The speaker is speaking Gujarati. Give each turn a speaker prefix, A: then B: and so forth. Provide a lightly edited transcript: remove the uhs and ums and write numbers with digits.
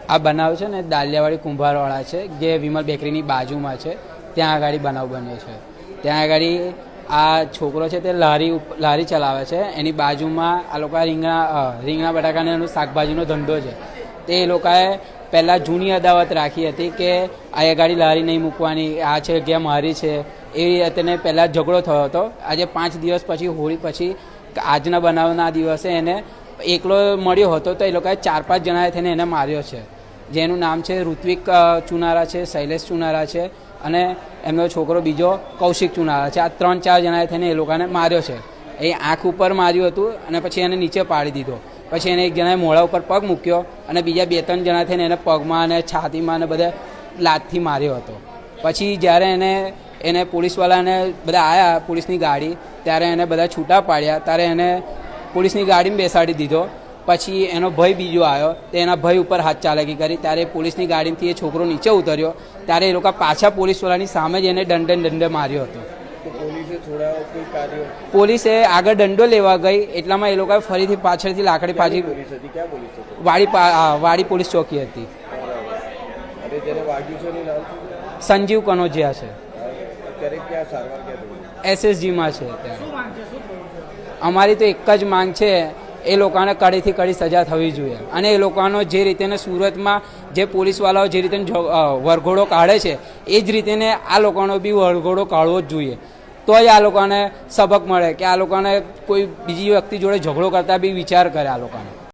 A: આ બનાવ છે ને દાલિયાવાડી કુંભારવાળા છે, જે વિમલ બેકરીની બાજુમાં છે. ત્યાં આગળ બનાવ બન્યો છે. ત્યાં આગળ આ છોકરો છે તે લારી ચલાવે છે. એની બાજુમાં આ લોકો રીંગણા બટાકાને એનો શાકભાજીનો ધંધો છે. તે એ લોકોએ પહેલાં જૂની અદાવત રાખી હતી કે આ ગાડી લારી નહીં મૂકવાની, આ છે જગ્યા મારી છે, એવી તેને પહેલાં ઝઘડો થયો હતો. આજે 5 દિવસ પછી, હોળી પછી, આજના બનાવના દિવસે એને એકલો મળ્યો હતો. તો એ લોકોએ 4-5 જણાએ થઈને એને માર્યો છે, જેનું નામ છે ઋત્વિક ચુનારા છે, શૈલેષ ચુનારા છે અને એમનો છોકરો બીજો કૌશિક ચુનારા છે. આ 3-4 જણાએ થઈને એ લોકોને માર્યો છે. એ આંખ ઉપર માર્યું હતું અને પછી એને નીચે પાડી દીધો. પછી એને એક જણાએ મોઢા ઉપર પગ મૂક્યો અને બીજા 2-3 જણા થઈને એને પગમાં અને છાતીમાં અને બધે લાતથી માર્યો હતો. પછી જ્યારે એને પોલીસવાળાને બધા આવ્યા, પોલીસની ગાડી, ત્યારે એને બધા છૂટા પાડ્યા. ત્યારે એને પોલીસની ગાડીમાં બેસાડી દીધો. પછી એનો ભાઈ બીજો આવ્યો, તો એના ભાઈ ઉપર હાથ ચાલાકી કરી. ત્યારે પોલીસની ગાડીમાંથી એ છોકરો નીચે ઉતર્યો. ત્યારે એ લોકો પાછા પોલીસવાળાની સામે જ એને દંડે માર્યો હતો. પોલીસે આગળ દંડો લેવા ગઈ, એટલામાં એ લોકોએ ફરીથી પાછળથી લાકડી પાછી વાડી પોલીસ ચોકી હતી. સંજીવ કનોજિયા છે, SSGમાં છે. અમારી તો એક જ માંગ છે, એ લોકોને કડીથી કડી સજા થવી જોઈએ. અને એ લોકોનો જે રીતે સુરતમાં જે પોલીસવાળાઓ જે રીતે વરઘોડો કાઢે છે, એ જ રીતે આ લોકોનો બી વરઘોડો કાઢવો જ જોઈએ. તો જ આ લોકોને સબક મળે કે આ લોકોને કોઈ બીજી વ્યક્તિ જોડે ઝઘડો કરતા બી વિચાર કરે આ લોકોને.